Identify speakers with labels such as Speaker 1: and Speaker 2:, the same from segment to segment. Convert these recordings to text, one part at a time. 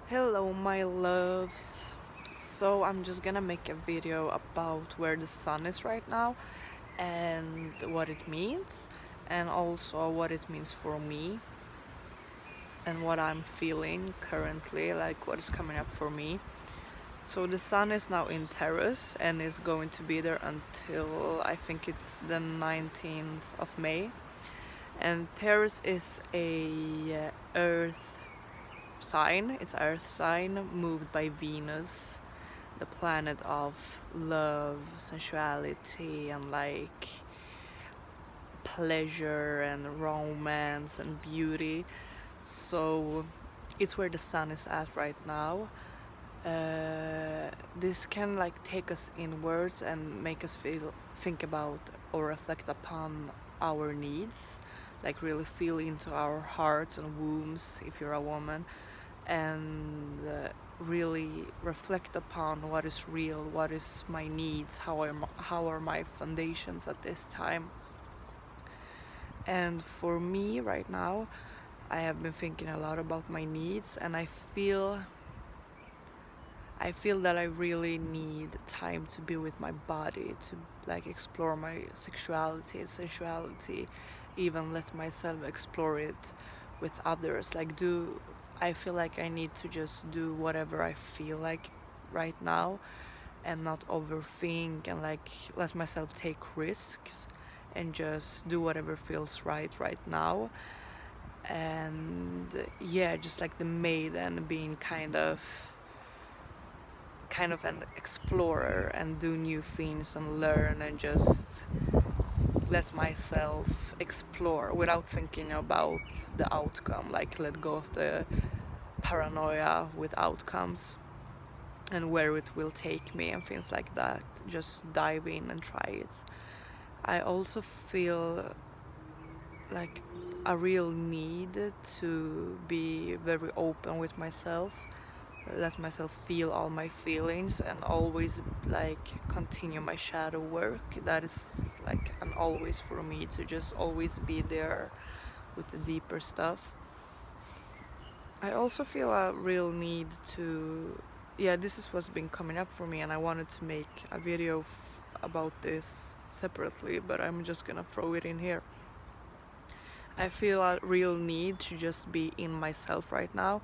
Speaker 1: Hello, my loves. So, I'm just gonna make a video about where the sun is right now and what it means, and also what it means for me and what I'm feeling currently, like what is coming up for me. So, the sun is now in Taurus and is going to be there until I think it's the 19th of May. And Taurus is a earth sign, it's earth sign moved by Venus, the planet of love, sensuality, and like pleasure and romance and beauty. So it's where the sun is at right now. This can like take us inwards and make us think about or reflect upon our needs, like really feel into our hearts and wombs if you're a woman, and really reflect upon what is real, what is my needs, how are my foundations at this time. And for me right now, I have been thinking a lot about my needs, and I feel that I really need time to be with my body, to like explore my sexuality, sensuality, even let myself explore it with others. I feel like I need to just do whatever I feel like right now and not overthink and like let myself take risks and just do whatever feels right now. And yeah, just like the maiden being kind of an explorer and do new things and learn and just let myself explore without thinking about the outcome, like let go of the paranoia with outcomes and where it will take me and things like that. Just dive in and try it. I also feel like a real need to be very open with myself, let myself feel all my feelings and always like continue my shadow work. That is like an always for me, to just always be there with the deeper stuff. I also feel a real need to, yeah, this is what's been coming up for me, and I wanted to make a video about this separately, but I'm just gonna throw it in here. I feel a real need to just be in myself right now,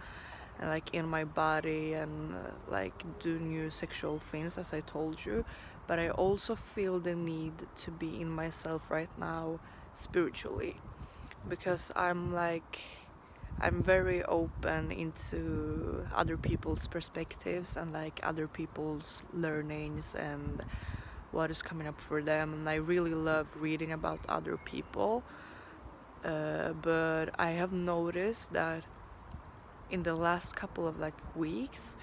Speaker 1: and like in my body, and like do new sexual things as I told you. But I also feel the need to be in myself right now spiritually, because I'm very open into other people's perspectives and like other people's learnings and what is coming up for them, and I really love reading about other people. But I have noticed that in the last couple of like weeks,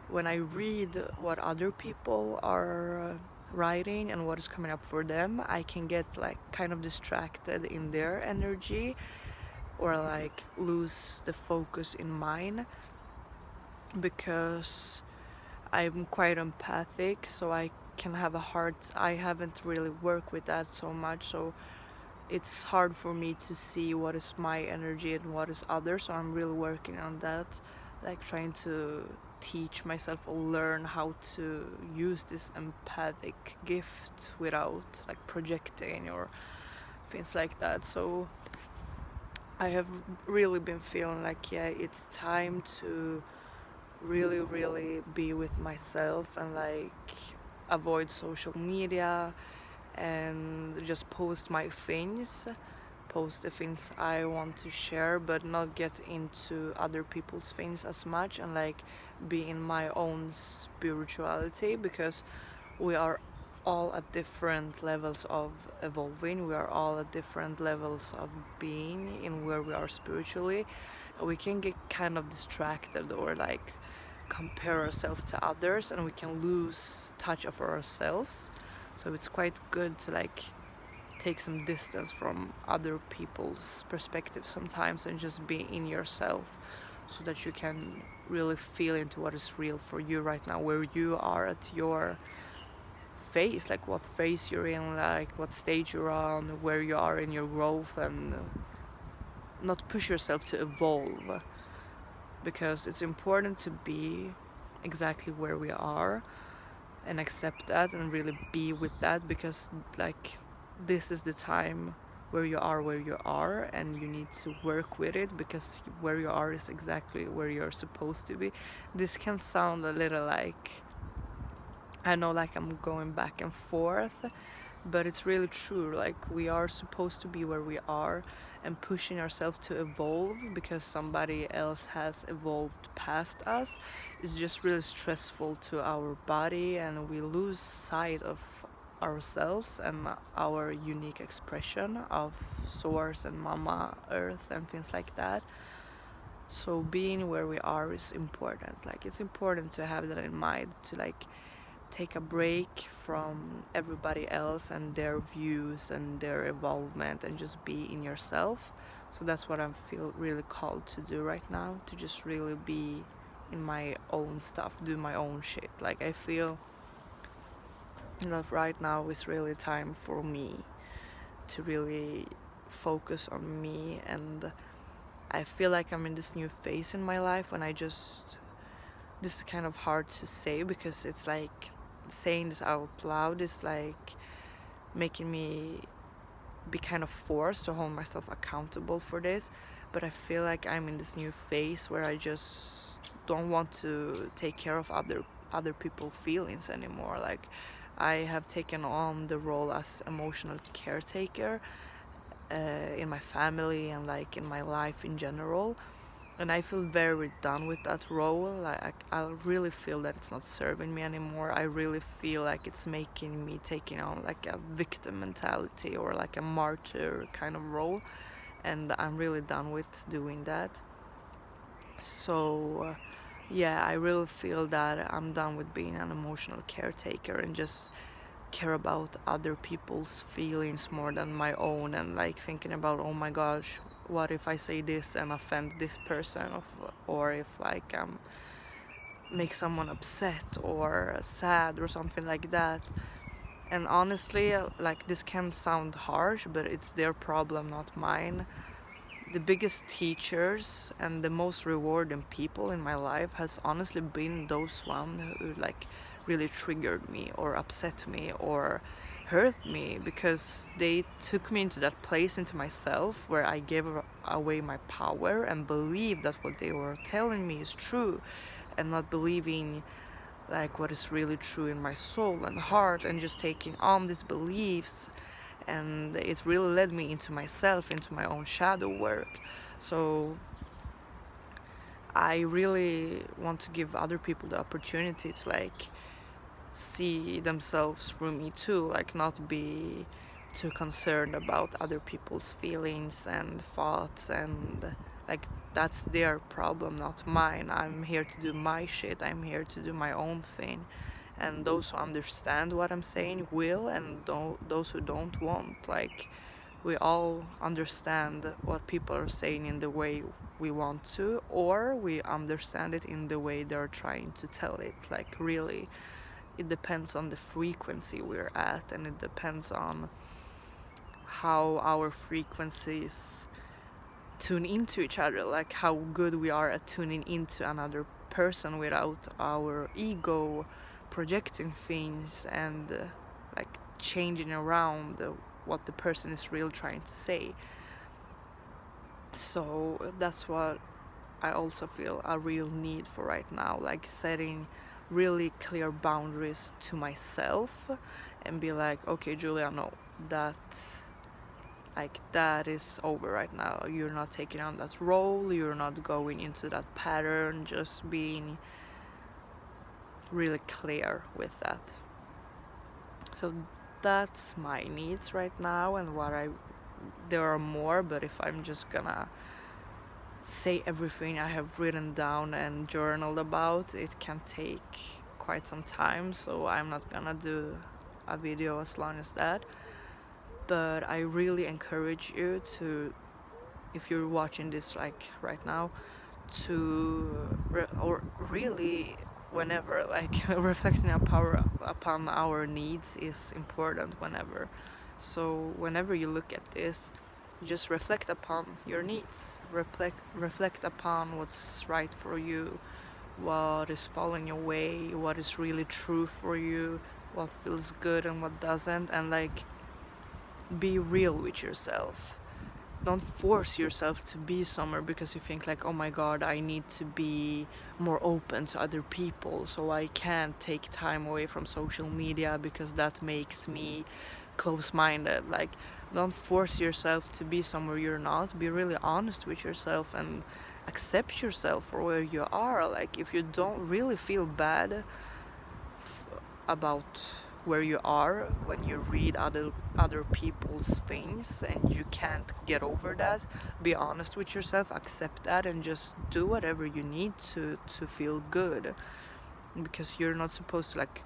Speaker 1: when I read what other people are writing and what is coming up for them, I can get like kind of distracted in their energy or like lose the focus in mine, because I'm quite empathic, so I haven't really worked with that so much, so it's hard for me to see what is my energy and what is others. So I'm really working on that, like trying to teach myself or learn how to use this empathic gift without like projecting or things like that. So I have really been feeling like, yeah, it's time to really, really be with myself and like avoid social media and just post the things I want to share, but not get into other people's things as much, and like be in my own spirituality, because we are all at different levels of evolving. We are all at different levels of being in where we are spiritually. We can get kind of distracted or like compare ourselves to others, and we can lose touch of ourselves. So it's quite good to like take some distance from other people's perspective sometimes and just be in yourself, so that you can really feel into what is real for you right now, where you are at your phase, like what phase you're in, like what stage you're on, where you are in your growth, and not push yourself to evolve, because it's important to be exactly where we are and accept that and really be with that, because like this is the time where you are and you need to work with it, because where you are is exactly where you're supposed to be. This can sound a little like, I know, like I'm going back and forth, but it's really true. Like we are supposed to be where we are, and pushing ourselves to evolve because somebody else has evolved past us is just really stressful to our body, and we lose sight of ourselves and our unique expression of source and mama earth and things like that. So being where we are is important. Like it's important to have that in mind, to like take a break from everybody else and their views and their involvement and just be in yourself. So that's what I feel really called to do right now, to just really be in my own stuff, do my own shit. Like I feel that right now is really time for me to really focus on me, and I feel like I'm in this new phase in my life when I just, this is kind of hard to say because it's like saying this out loud is like making me be kind of forced to hold myself accountable for this, but I feel like I'm in this new phase where I just don't want to take care of other people's feelings anymore. Like I have taken on the role as emotional caretaker in my family and like in my life in general, and I feel very done with that role. Like I really feel that it's not serving me anymore. I really feel like it's making me taking on like a victim mentality or like a martyr kind of role, and I'm really done with doing that. So yeah, I really feel that I'm done with being an emotional caretaker and just care about other people's feelings more than my own, and like thinking about, oh my gosh, what if I say this and offend this person, or if like make someone upset or sad or something like that. And honestly, like this can sound harsh, but it's their problem, not mine. The biggest teachers and the most rewarding people in my life has honestly been those one who like really triggered me or upset me or hurt me, because they took me into that place, into myself, where I gave away my power and believed that what they were telling me is true, and not believing like what is really true in my soul and heart, and just taking on these beliefs. And it really led me into myself, into my own shadow work. So I really want to give other people the opportunity to like see themselves through me too, like not be too concerned about other people's feelings and thoughts, and like that's their problem, not mine. I'm here to do my shit, I'm here to do my own thing, and those who understand what I'm saying will, and those who don't won't. Like we all understand what people are saying in the way we want to, or we understand it in the way they're trying to tell it. Like really, it depends on the frequency we're at, and it depends on how our frequencies tune into each other, like how good we are at tuning into another person without our ego projecting things and like changing around what the person is really trying to say. So that's what I also feel a real need for right now, like setting really clear boundaries to myself and be like, okay, Julia, no, that like that is over right now. You're not taking on that role, you're not going into that pattern, just being really clear with that. So that's my needs right now, and what I, there are more, but if I'm just gonna say everything I have written down and journaled about, it can take quite some time, so I'm not gonna do a video as long as that. But I really encourage you to, if you're watching this like right now, to or really whenever, like reflecting upon our needs is important whenever. So whenever you look at this, just reflect upon your needs, reflect upon what's right for you, what is falling away, what is really true for you, what feels good and what doesn't, and like be real with yourself. Don't force yourself to be somewhere because you think like, oh my god, I need to be more open to other people, so I can't take time away from social media because that makes me close-minded. Like, don't force yourself to be somewhere you're not. Be really honest with yourself and accept yourself for where you are. Like, if you don't really feel bad about where you are when you read other people's things and you can't get over that, be honest with yourself, accept that, and just do whatever you need to feel good, because you're not supposed to like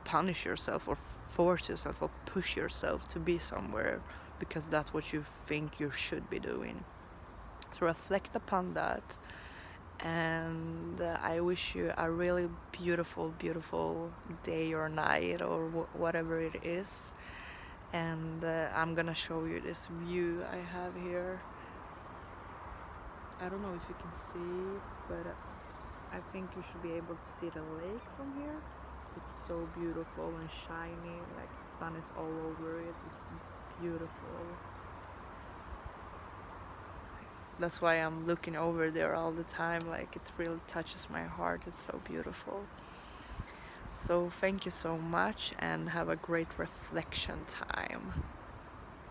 Speaker 1: punish yourself or force yourself or push yourself to be somewhere because that's what you think you should be doing. So reflect upon that, and I wish you a really beautiful, beautiful day or night or whatever it is. And I'm gonna show you this view I have here. I don't know if you can see it, but I think you should be able to see the lake from here. It's so beautiful and shiny, like the sun is all over it. It's beautiful. That's why I'm looking over there all the time. Like, it really touches my heart. It's so beautiful. So thank you so much and have a great reflection time.